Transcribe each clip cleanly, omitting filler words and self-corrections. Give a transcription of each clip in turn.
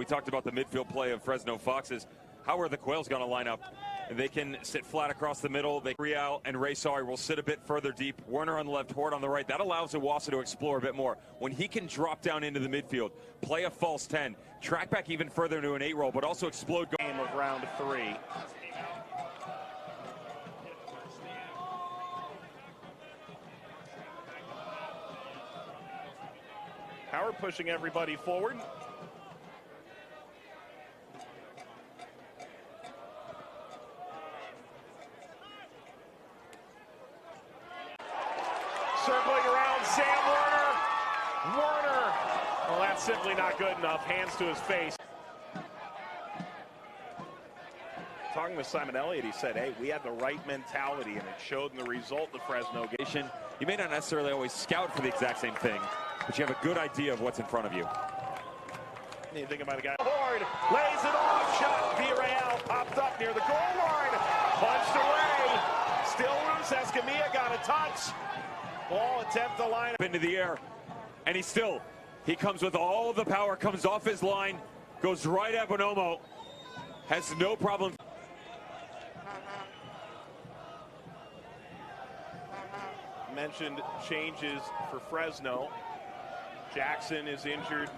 We talked about the midfield play of Fresno Foxes. How are the Quails going to line up? They can sit flat across the middle. Real and Raysari will sit a bit further deep. Werner on the left, Hort on the right. That allows Iwasa to explore a bit more. When he can drop down into the midfield, play a false 10, track back even further into an 8 roll, but also explode. Game of round 3. Howard pushing everybody forward. Circling around Sam Werner. Werner. Well, that's simply not good enough. Hands to his face. Talking with Simon Elliott, he said, hey, we had the right mentality, and it showed in the result of Fresno. You may not necessarily always scout for the exact same thing, but you have a good idea of what's in front of you. You think about a guy. Horde lays it off. Shot. Villarreal popped up near the goal line. Punched away. Still loose. Escamilla got a touch. Ball attempt to line into the air, and he comes with all the power, comes off his line, goes right at Bonomo, has no problem. Mentioned changes for Fresno. Jackson is injured.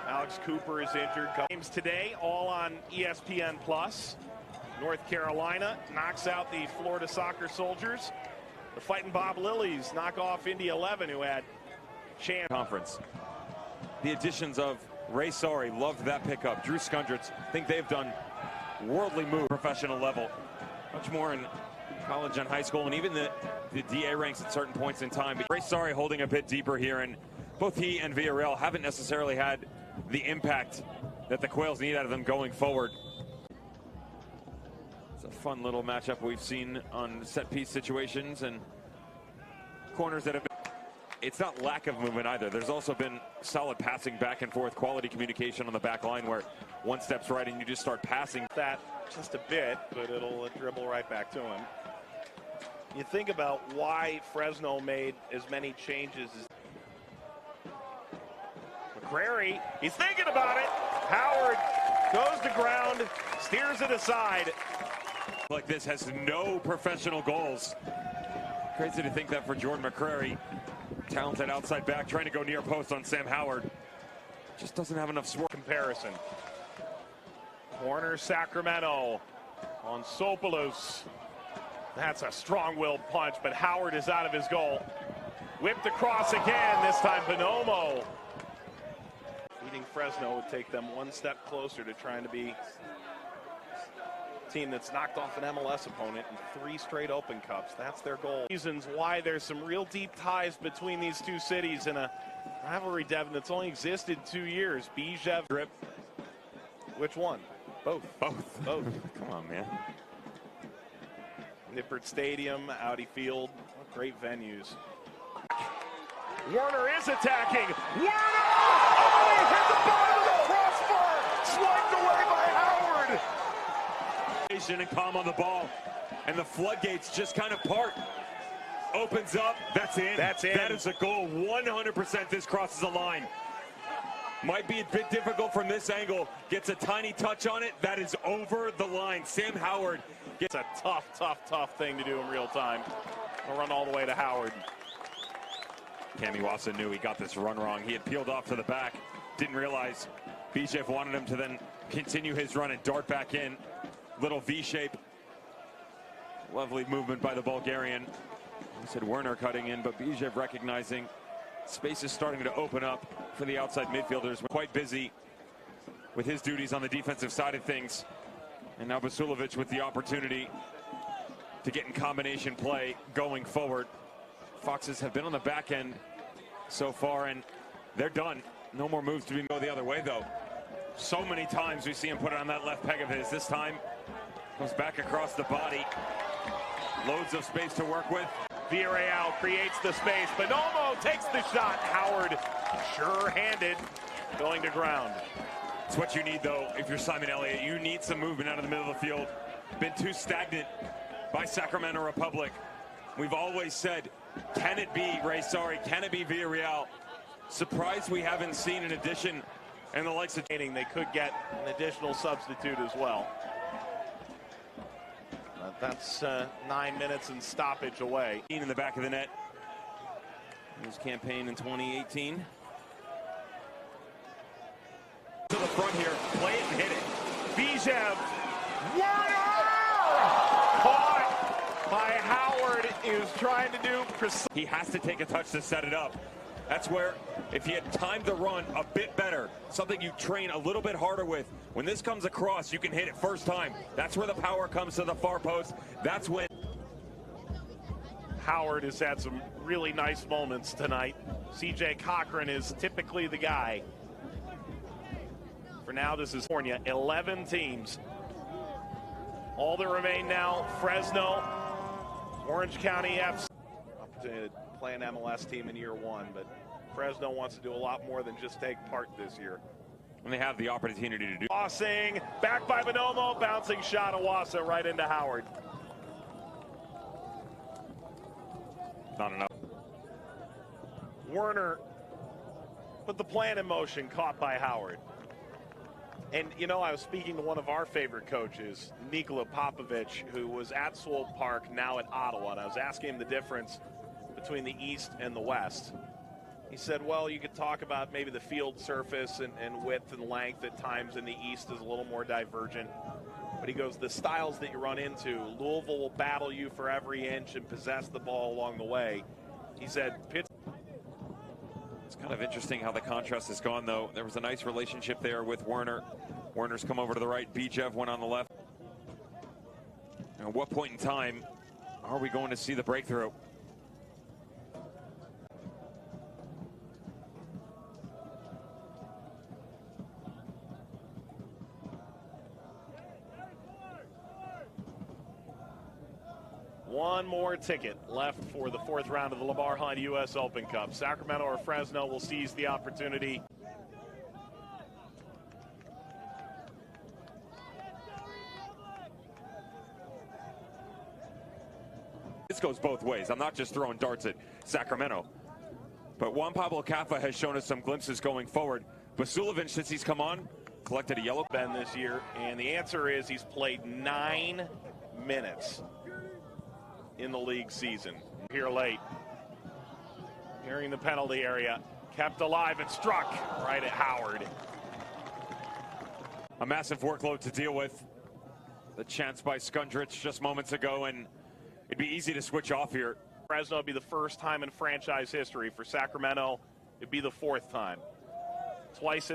Alex Cooper is injured. Games today, all on ESPN+. North Carolina knocks out the Florida Soccer Soldiers. The Fighting Bob Lilies knock off Indy 11, who had chance. Conference. The additions of Raysari, loved that pickup. Drew Skundrits, think they've done worldly move professional level. Much more in college and high school, and even the DA ranks at certain points in time. Raysari holding a bit deeper here, and both he and Villarreal haven't necessarily had the impact that the Quails need out of them going forward. It's a fun little matchup we've seen on set-piece situations and corners that have been. It's not lack of movement either. There's also been solid passing back and forth, quality communication on the back line where one step's right and you just start passing. That just a bit, but it'll dribble right back to him. You think about why Fresno made as many changes as McCrary, he's thinking about it. Howard goes to ground, steers it aside. Like this has no professional goals. Crazy to think that for Jordan McCrary. Talented outside back, trying to go near post on Sam Howard. Just doesn't have enough sword. Comparison. Corner Sacramento on Sopoulos. That's a strong-willed punch, but Howard is out of his goal. Whipped across again, this time Bonomo. Beating Fresno would take them one step closer to trying to be a team that's knocked off an MLS opponent in 3 straight Open Cups. That's their goal. Reasons why there's some real deep ties between these two cities in a rivalry, Devin, that's only existed 2 years. Bijev grip. Which one? Both. Both. Come on, man. Nippert Stadium, Audi Field, what great venues. Werner is attacking. Werner! Oh, he hit the bottom of the crossbar! Swiped away by Howard! And calm on the ball, and the floodgates just kind of part. Opens up. That's in. That's in. That is a goal. 100% this crosses the line. Might be a bit difficult from this angle. Gets a tiny touch on it. That is over the line. Sam Howard gets a tough thing to do in real time. We'll run all the way to Howard. Cam Iwasa knew he got this run wrong. He had peeled off to the back. Didn't realize Bijev wanted him to then continue his run and dart back in. Little V shape. Lovely movement by the Bulgarian. He said Werner cutting in, but Bijev recognizing space is starting to open up for the outside midfielders. We're quite busy with his duties on the defensive side of things. And now Vasilovic with the opportunity to get in combination play going forward. Foxes have been on the back end so far, and they're done. No more moves to be go the other way, though. So many times we see him put it on that left peg of his. This time goes back across the body. Loads of space to work with. Villarreal creates the space. Bonomo takes the shot. Howard, sure-handed, going to ground. It's what you need, though, if you're Simon Elliott. You need some movement out of the middle of the field. Been too stagnant by Sacramento Republic. We've always said, can it be Raysari? Can it be Villarreal? Surprised we haven't seen an addition And the likes of They could get an additional substitute as well. That's 9 minutes and stoppage away. in the back of the net. His campaign in 2018. To the front here, play it and hit it. Bijev, Werner! Caught by Howard. He was trying to do He has to take a touch to set it up. That's where, if he had timed the run a bit better, something you train a little bit harder with, when this comes across, you can hit it first time. That's where the power comes to the far post. That's when Howard has had some really nice moments tonight. CJ Cochran is typically the guy. For now, this is California, 11 teams. All that remain now, Fresno, Orange County FC. Opportunity to play an MLS team in year one, but Fresno wants to do a lot more than just take part this year. And they have the opportunity to do. Tossing, back by Bonomo, bouncing shot Awasa right into Howard. Not enough. Werner put the plan in motion, caught by Howard. And, you know, I was speaking to one of our favorite coaches, Nikola Popovich, who was at Swope Park, now at Ottawa, and I was asking him the difference between the East and the West. He said, well, you could talk about maybe the field surface and width and length at times in the East is a little more divergent. But he goes, the styles that you run into, Louisville will battle you for every inch and possess the ball along the way. He said, It's kind of interesting how the contrast has gone, though. There was a nice relationship there with Werner. Werner's come over to the right. Bijev went on the left. At what point in time are we going to see the breakthrough? One more ticket left for the fourth round of the Lamar Hunt U.S. Open Cup. Sacramento or Fresno will seize the opportunity. This goes both ways. I'm not just throwing darts at Sacramento. But Juan Pablo Caffa has shown us some glimpses going forward. Vasilovic, since he's come on, collected a yellow Ben this year, and the answer is he's played 9 minutes in the league season. Here late, nearing the penalty area, kept alive and struck right at Howard. A massive workload to deal with. The chance by Skundrich just moments ago, and it'd be easy to switch off here. Fresno would be the first time in franchise history. For Sacramento, it'd be the fourth time. Twice in the